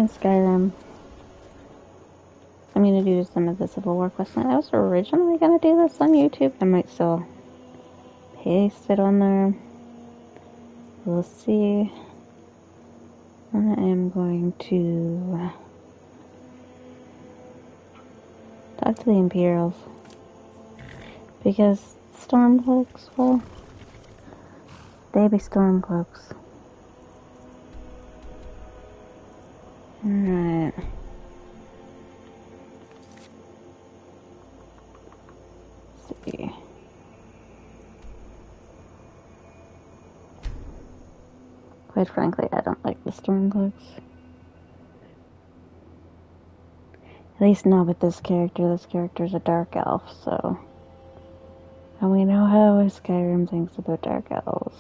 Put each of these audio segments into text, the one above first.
in Skyrim, I'm gonna do some of the Civil War quest line. I was originally gonna do this on YouTube. I might still paste it on there. We'll see. I am going to talk to the Imperials. Because Stormcloaks, well, they be Stormcloaks. Alright. Let's see. Quite frankly, I don't like the Stormcloaks. At least not with this character. This character's a dark elf, so... And we know how Skyrim thinks about dark elves.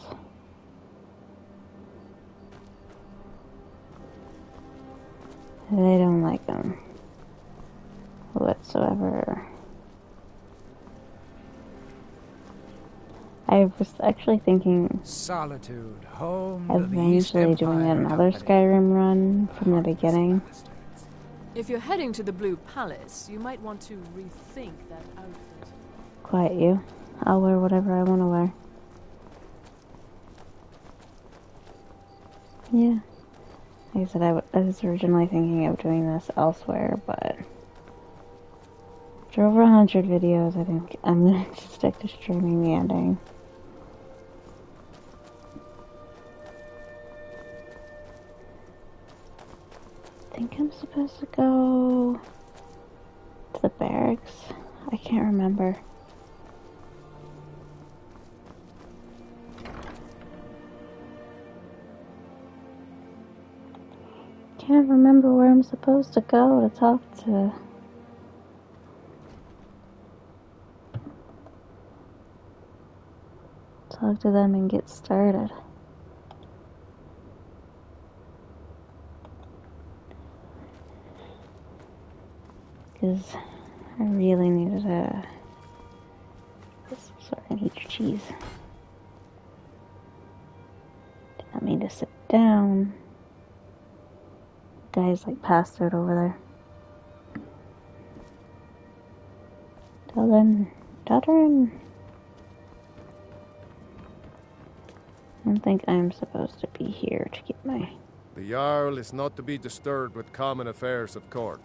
They don't like them whatsoever. I was actually thinking Solitude, home of eventually doing another Skyrim run from the beginning. If you're heading to the Blue Palace, you might want to rethink that outfit. Quiet you. I'll wear whatever I want to wear. Yeah. Like I said, I was originally thinking of doing this elsewhere, but after over 100 videos, I think I'm going to stick to streaming the ending. I think I'm supposed to go to the barracks. I can't remember. Can't remember where I'm supposed to go to talk to them and get started. Because I really needed sorry, I need your cheese. Didn't mean to sit down. Guy's like passed out over there. Tell them, daughter. I don't think I'm supposed to be here to get my... The Jarl is not to be disturbed with common affairs of court.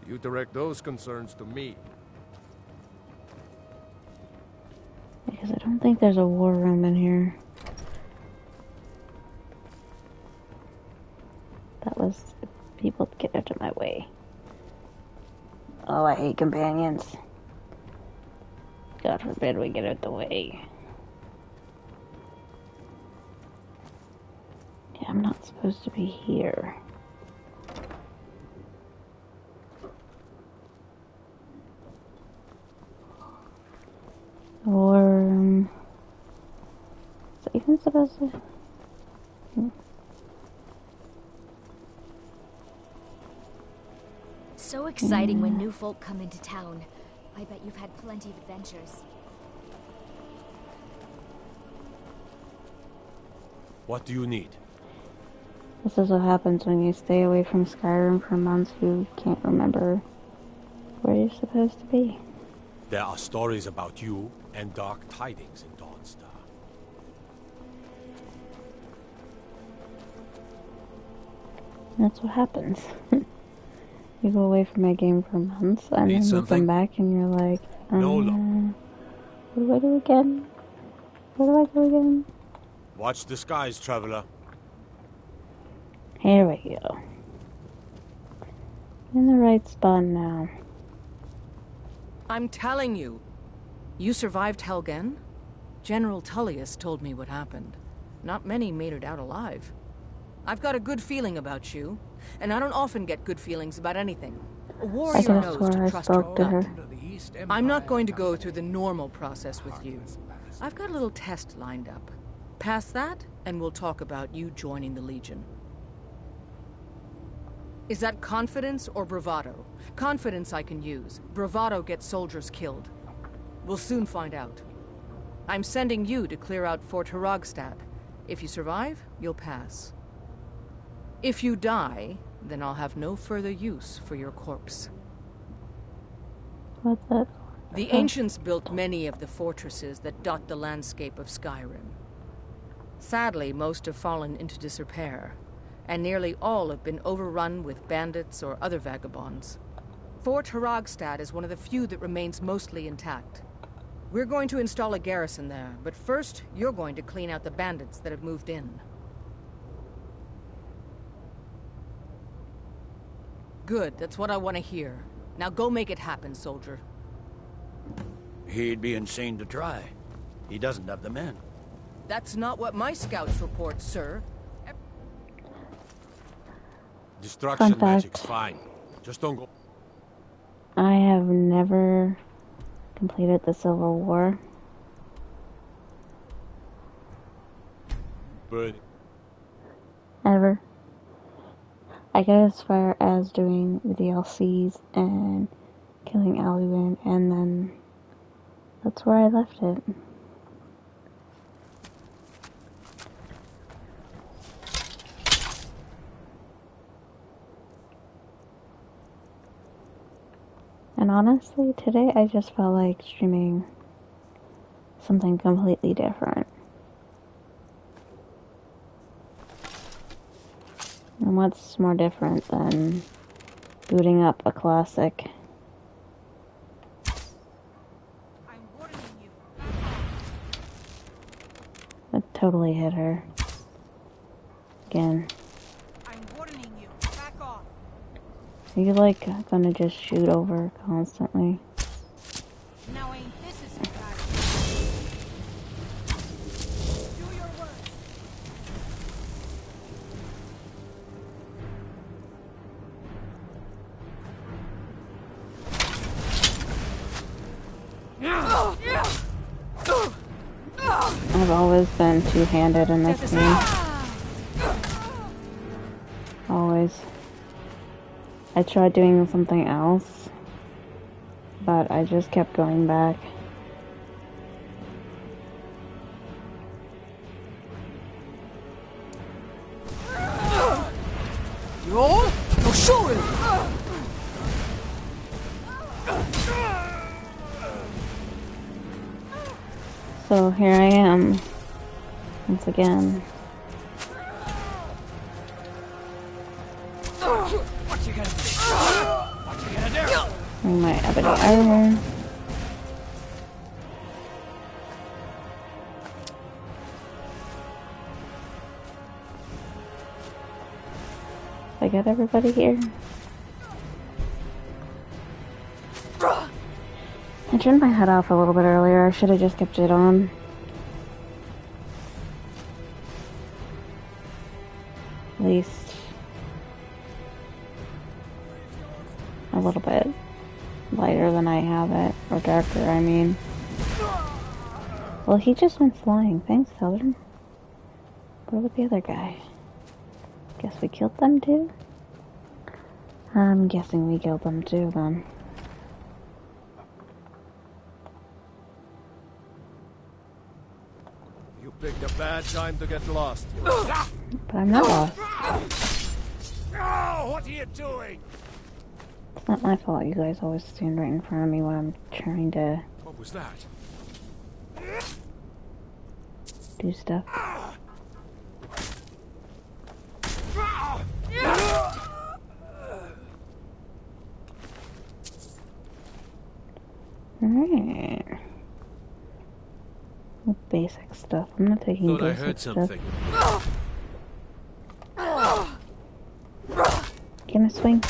You direct those concerns to me. Because I don't think there's a war room in here. That was... people to get out of my way. Oh, I hate companions. God forbid we get out the way. Yeah, I'm not supposed to be here. Or... is it even supposed to... So exciting when new folk come into town. I bet you've had plenty of adventures. What do you need? This is what happens when you stay away from Skyrim for months. You can't remember where you're supposed to be. There are stories about you and dark tidings in Dawnstar. That's what happens. You go away from my game for months, and Need then you something? come back and you're like, No, what do I do again? Where do I go again? Watch the skies, traveler. Here we go. In the right spot now. I'm telling you. You survived Helgen? General Tullius told me what happened. Not many made it out alive. I've got a good feeling about you, and I don't often get good feelings about anything. A I warrior could have knows swore to I trust her spoke to her. gut. I'm not going to go through the normal process with you. I've got a little test lined up. Pass that, and we'll talk about you joining the Legion. Is that confidence or bravado? Confidence I can use. Bravado gets soldiers killed. We'll soon find out. I'm sending you to clear out Fort Hrogstad. If you survive, you'll pass. If you die, then I'll have no further use for your corpse. What's that? The ancients built many of the fortresses that dot the landscape of Skyrim. Sadly, most have fallen into disrepair, and nearly all have been overrun with bandits or other vagabonds. Fort Haragstad is one of the few that remains mostly intact. We're going to install a garrison there, but first, you're going to clean out the bandits that have moved in. Good, that's what I want to hear. Now go make it happen, soldier. He'd be insane to try. He doesn't have the men. That's not what my scouts report, sir. Destruction Fun magic's fact. fine. Just don't go. I have never completed the Civil War. But Ever. I get as far as doing the DLCs and killing Alduin, and then that's where I left it. And honestly, today I just felt like streaming something completely different. And what's more different than booting up a classic? I'm warning you. That totally hit her. Again. I'm warning you. Back off. Are you like gonna just shoot over constantly? Now ain't this is bad. Do your work. I've always been two-handed in this game. Always. I tried doing something else, but I just kept going back. Roll? No, sure. So here I am, once again. What you gonna do? What you gonna do? Bring my ebony armor. I got everybody here. I turned my head off a little bit earlier. I should have just kept it on. At least a little bit lighter than I have it. Or darker, I mean. Well, he just went flying. Thanks, Southern. Where was the other guy? Guess we killed them too? I'm guessing we killed them too, then. You picked a bad time to get lost. But I'm not lost. Oh, what are you doing? It's not my fault you guys always stand right in front of me when I'm trying to What was that? do stuff. Alright. Basic stuff. I'm not taking Thought I basic heard stuff. something. Can I swing?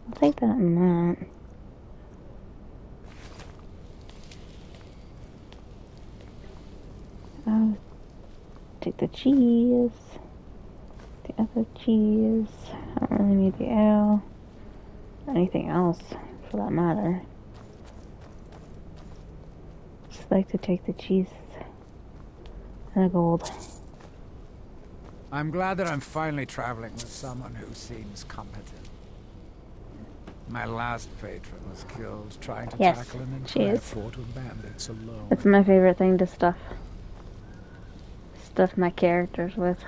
I'll take that and that. I'll take the cheese. The other cheese. I don't really need the ale. Anything else, for that matter. Just like to take the cheese and the gold. I'm glad that I'm finally traveling with someone who seems competent. My last patron was killed trying to Yes, tackle an she entire is. fort of bandits alone. It's my favorite thing to stuff my characters with.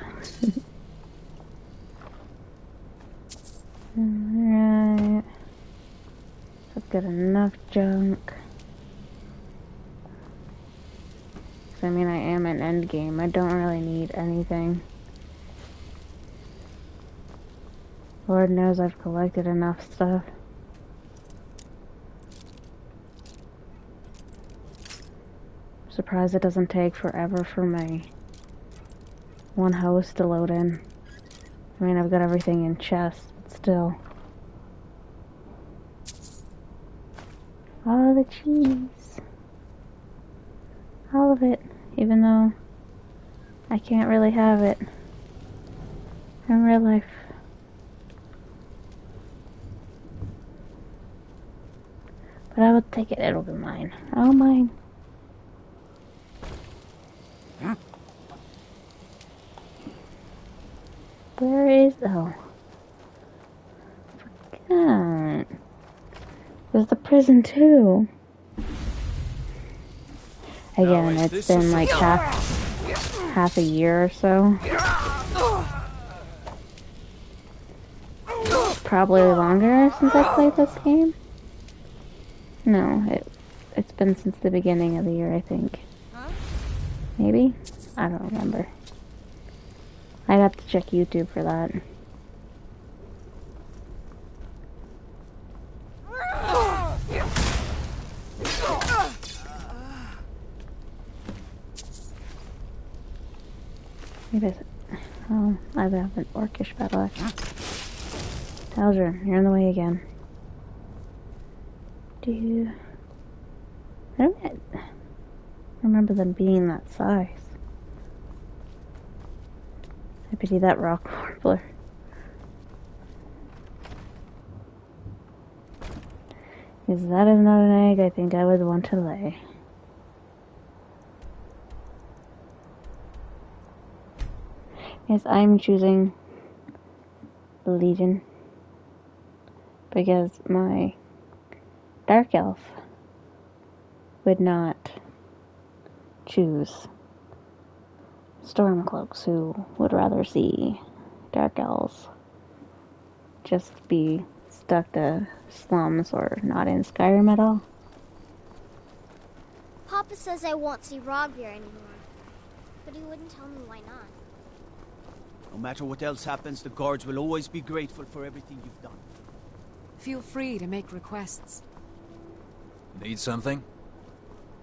Alright. I've got enough junk. I mean, I am an endgame. I don't really need anything. Lord knows I've collected enough stuff. I'm surprised it doesn't take forever for my one house to load in. I mean, I've got everything in chests, but still. All the cheese. All of it. Even though I can't really have it in real life. But I will take it. It'll be mine. All mine. Where is... Oh. Forgot. There's the prison too. Again, it's been like half a year or so. Probably longer since I played this game. No, it's been since the beginning of the year, I think. Maybe? I don't remember. I'd have to check YouTube for that. Maybe it's... Oh, I have an orcish battle axe. Talger, you're in the way again. I don't remember them being that size. I pity that rock warbler. Because that is not an egg I think I would want to lay. Yes, I'm choosing the Legion because my Dark Elf would not choose Stormcloaks, who would rather see Dark Elves just be stuck to slums or not in Skyrim at all. Papa says I won't see Rogvir anymore, but he wouldn't tell me why not. No matter what else happens, the guards will always be grateful for everything you've done. Feel free to make requests. Need something?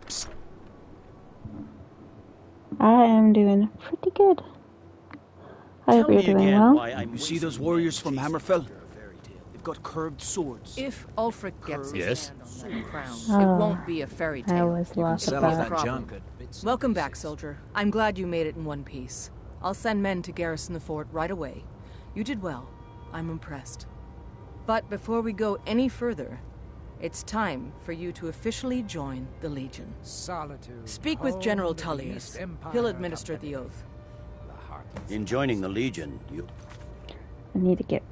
Psst. I am doing pretty good. I hope you're doing well. You see those warriors from Hammerfell? They've got curved swords. If Ulfric gets his hand on that crown, Oh, it won't be a fairy tale. I always lost that. Welcome back, soldier. I'm glad you made it in one piece. I'll send men to garrison the fort right away. You did well. I'm impressed. But before we go any further, it's time for you to officially join the Legion. Solitude. Speak with General Tullius. He'll administer the oath. In joining the Legion, you... I need to get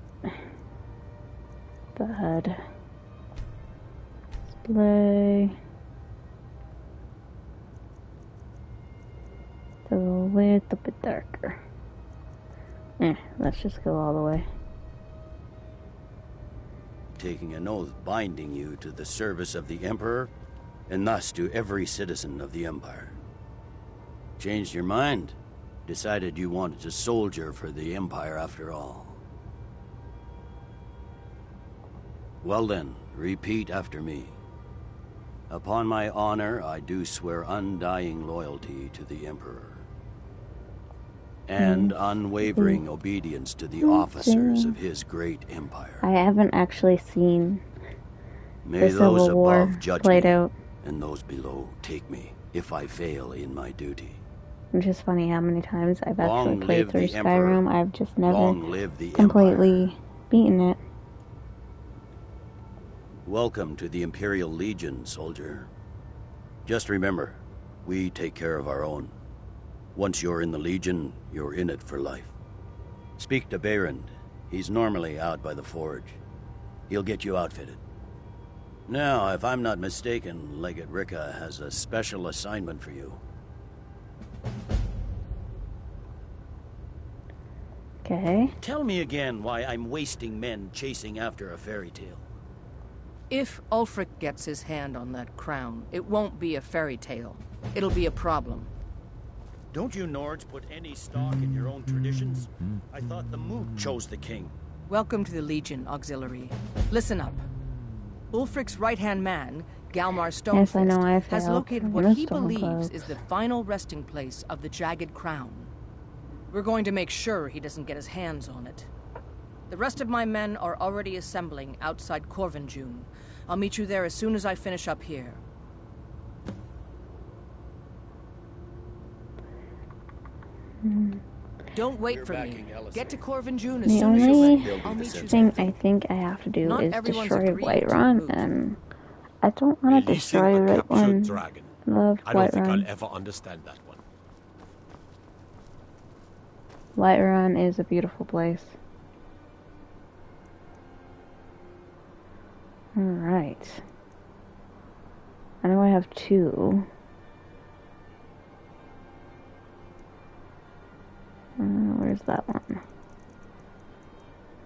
the HUD. Display. A little bit darker. Let's just go all the way. taking an oath binding you to the service of the Emperor, and thus to every citizen of the Empire. Changed your mind? Decided you wanted to soldier for the Empire after all. Well then, repeat after me. Upon my honor, I do swear undying loyalty to the Emperor, and unwavering obedience to the officers of his great empire. I haven't actually seen May the those Civil War above judge played me, out. and those below take me, if I fail in my duty. Which is funny how many times I've Long actually played live through the Emperor. Skyrim. I've just never Long live the completely beaten it. Welcome to the Imperial Legion, soldier. Just remember, we take care of our own. Once you're in the Legion, you're in it for life. Speak to Behrend. He's normally out by the forge. He'll get you outfitted. Now, if I'm not mistaken, Legate Ricka has a special assignment for you. Okay. Tell me again why I'm wasting men chasing after a fairy tale. If Ulfric gets his hand on that crown, it won't be a fairy tale. It'll be a problem. Don't you Nords put any stock in your own traditions? I thought the Moot chose the king. Welcome to the Legion, Auxiliary. Listen up. Ulfric's right-hand man, Galmar Stonefist, Yes, I know I failed. has located what I'm he Stormcloak. believes is the final resting place of the Jagged Crown. We're going to make sure he doesn't get his hands on it. The rest of my men are already assembling outside Corvinjune. I'll meet you there as soon as I finish up here. Don't wait for me. Get to Corvinjune as The soon as you're only ready. I'll meet you thing there. I think I have to do Not is everyone's destroy agreed to Whiterun, move. and I don't want to Releasing destroy a captured Whiterun. dragon. Love I don't think I'll Whiterun. ever understand that one. Whiterun is a beautiful place. Alright. I know I have 2. Where's that one?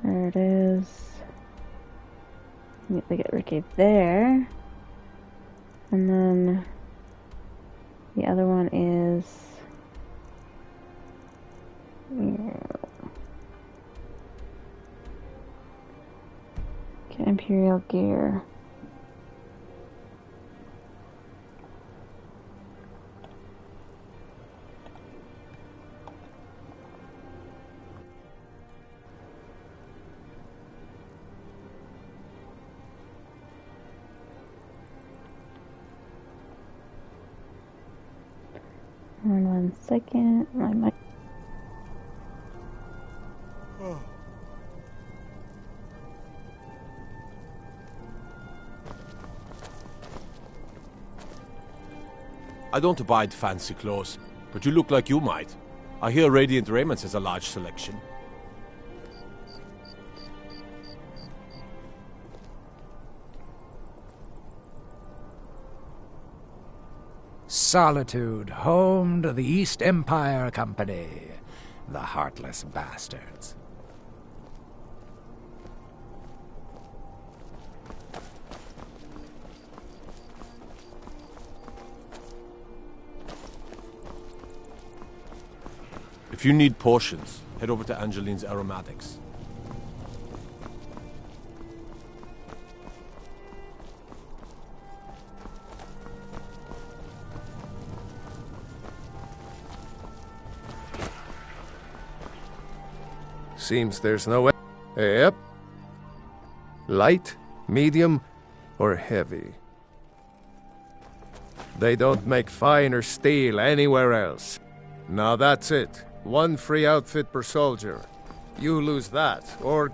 There it is. Need to get Ricky there. And then the other one is here. Get Imperial gear. Hold on 1 second. My mic. I don't abide fancy clothes, but you look like you might. I hear Radiant Raiments has a large selection. Solitude, home to the East Empire Company. The heartless bastards. If you need potions, head over to Angeline's Aromatics. Seems there's no... Yep. Light, medium, or heavy. They don't make fine or steel anywhere else. Now that's it. 1 free outfit per soldier. You lose that, or...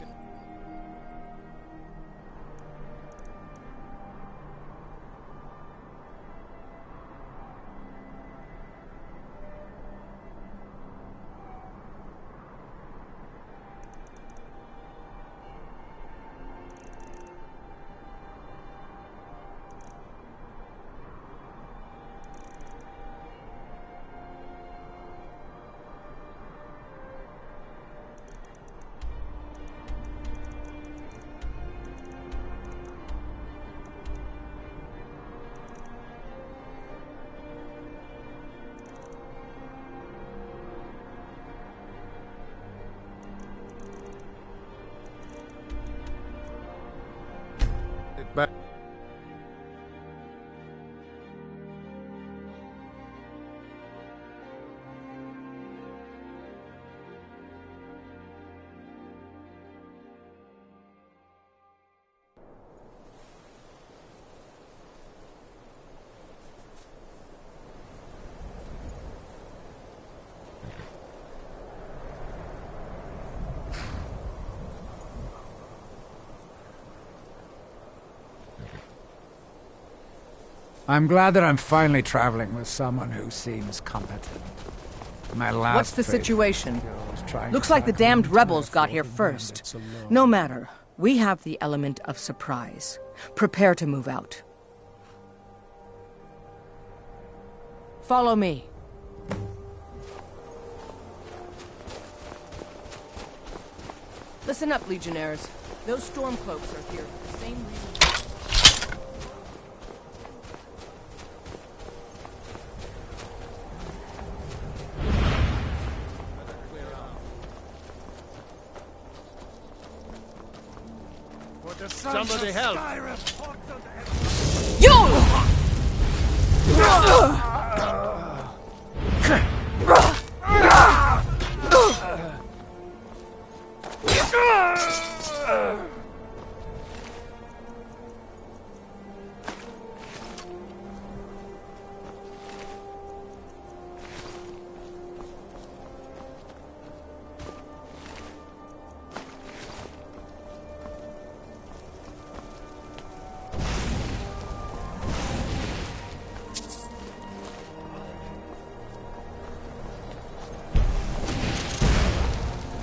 Back. I'm glad that I'm finally traveling with someone who seems competent. My last What's the faithful situation? skills trying Looks to like the tackle damned entire rebels got here floating first. bandits alone. No matter. We have the element of surprise. Prepare to move out. Follow me. Listen up, Legionnaires. Those Stormcloaks are here for the same reason. Somebody help!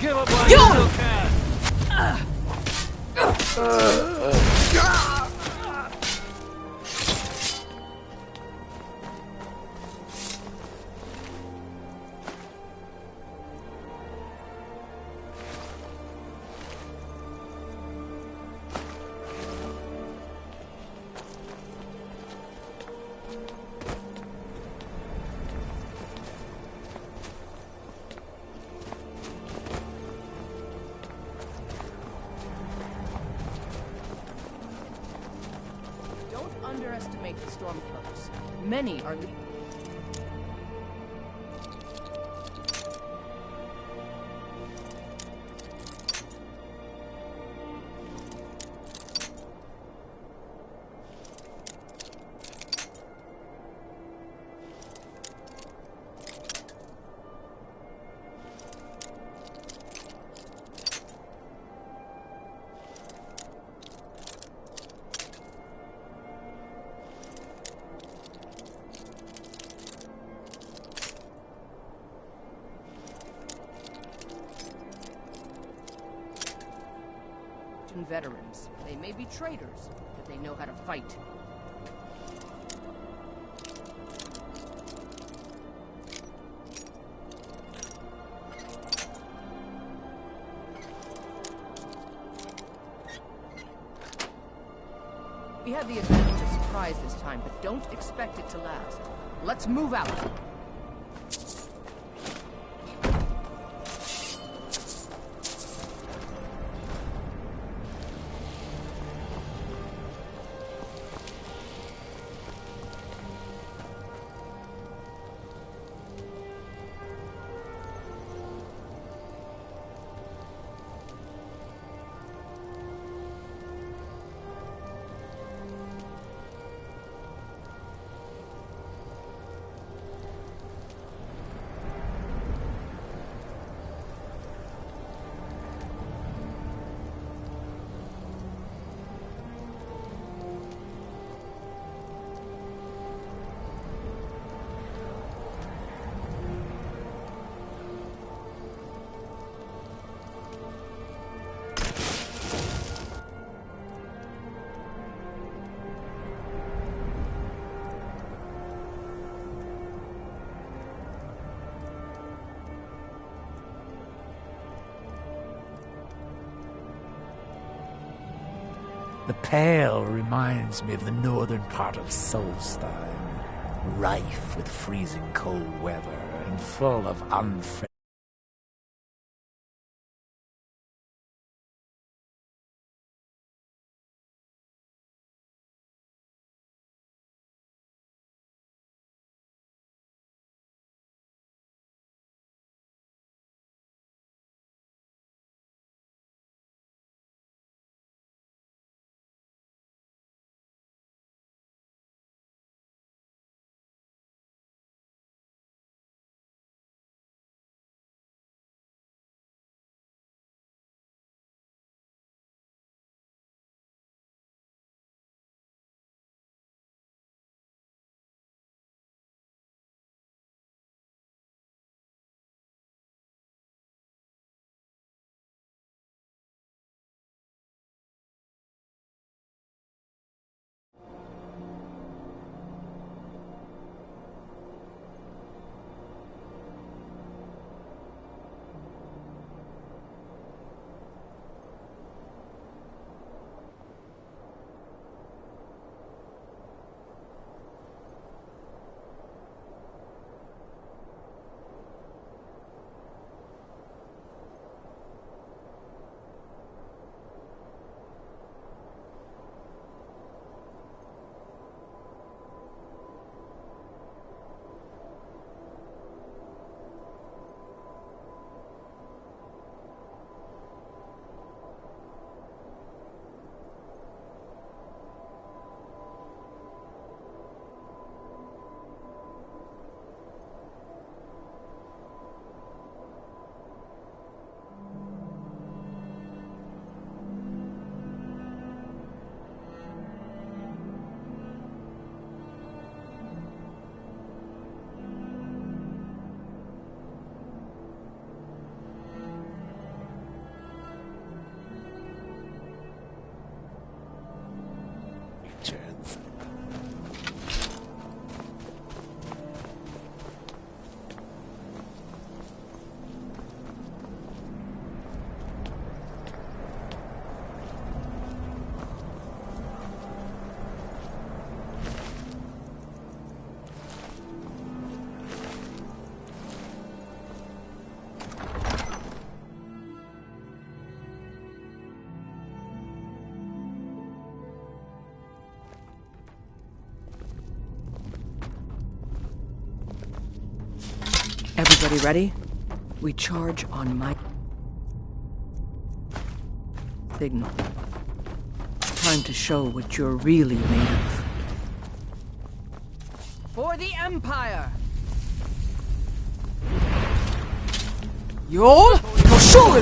Give up while you still can! Underestimate the Stormcloaks. Many are... veterans. They may be traitors, but they know how to fight. We had the advantage of surprise this time, but don't expect it to last. Let's move out. The Pale reminds me of the northern part of Solstheim, rife with freezing cold weather and full of unfriendly Everybody ready? We charge on my signal. Time to show what you're really made of. For the Empire! Yol Koshul!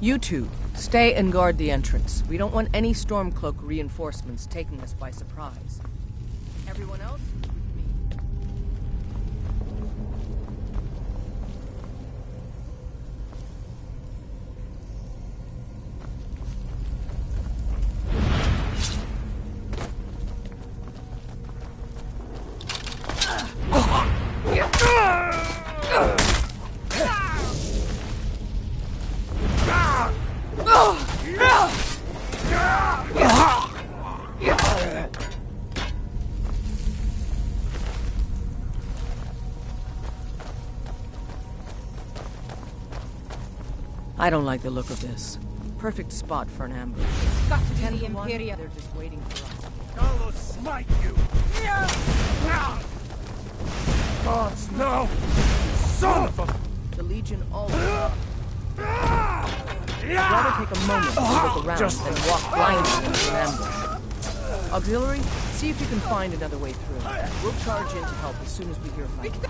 You two, stay and guard the entrance. We don't want any Stormcloak reinforcements taking us by surprise. Everyone else? I don't like the look of this. Perfect spot for an ambush. It's got to be the to 1, Imperium. they're just waiting for us. I will smite you! Gods, no! Son of a... The Legion always... I'd rather take a moment to look around than walk blindly into an ambush. Auxiliary, see if you can find another way through. We'll charge in to help as soon as we hear fighting.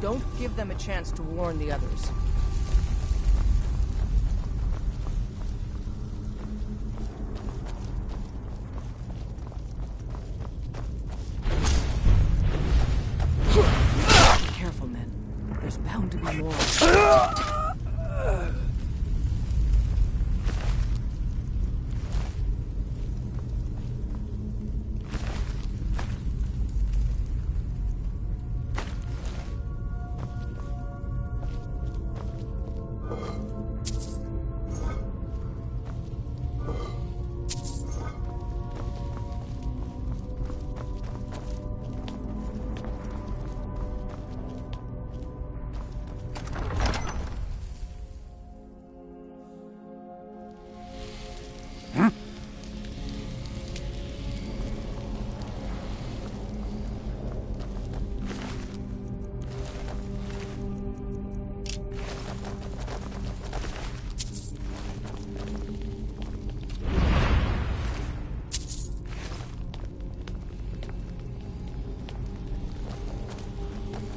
Don't give them a chance to warn the others. Be careful, men. There's bound to be more.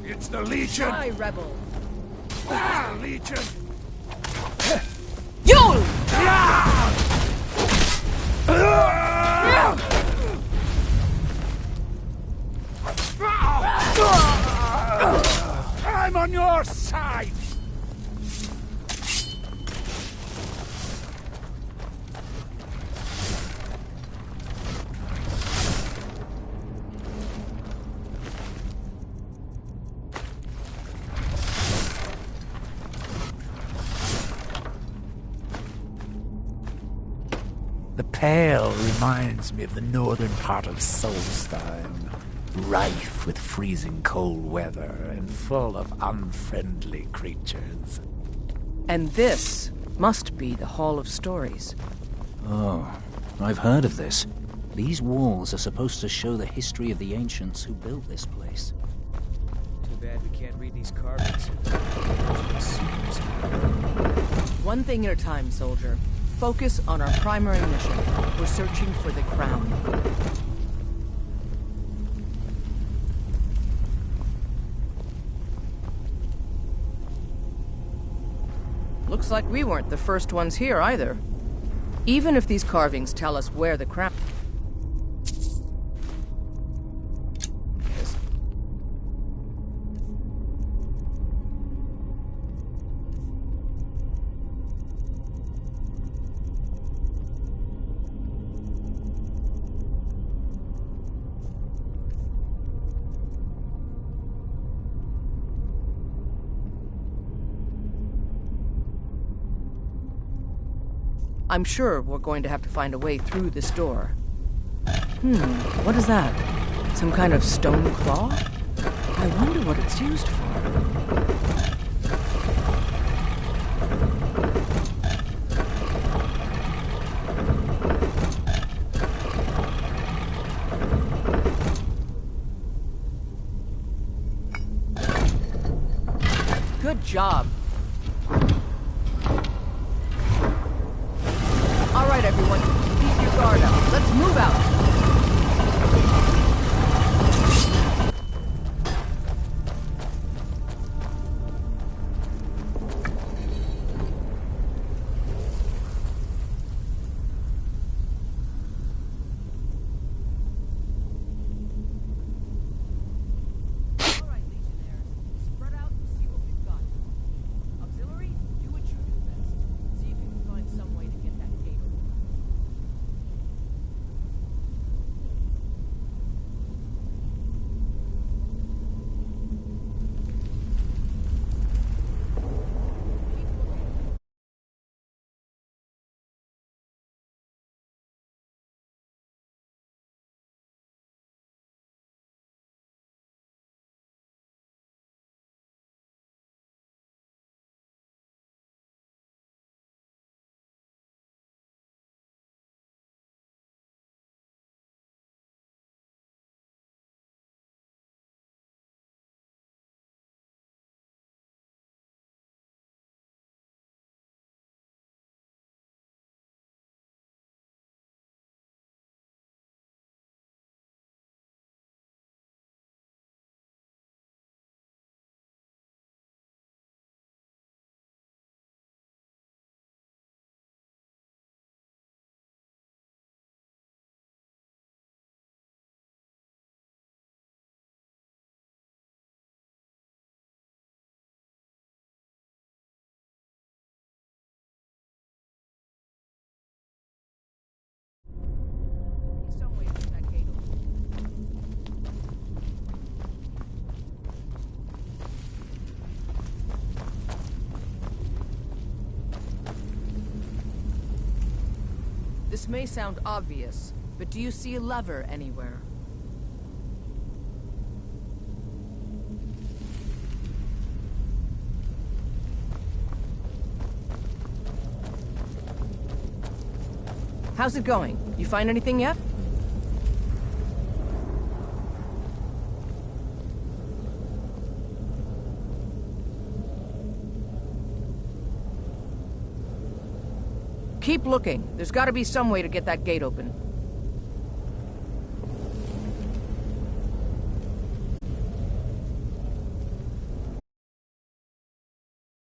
It's the Legion! Hi, rebel. Ah, Legion! Yul! I'm on your side! The Pale reminds me of the northern part of Solstheim, rife with freezing cold weather and full of unfriendly creatures. And this must be the Hall of Stories. Oh, I've heard of this. These walls are supposed to show the history of the ancients who built this place. Too bad we can't read these carvings. One thing at a time, soldier. Focus on our primary mission. We're searching for the crown. Looks like we weren't the first ones here either. Even if these carvings tell us where the crown is. I'm sure we're going to have to find a way through this door. What is that? Some kind of stone claw? I wonder what it's used for. Good job. All right, everyone. Keep your guard up. Let's move out. This may sound obvious, but do you see a lever anywhere? How's it going? You find anything yet? Keep looking. There's got to be some way to get that gate open.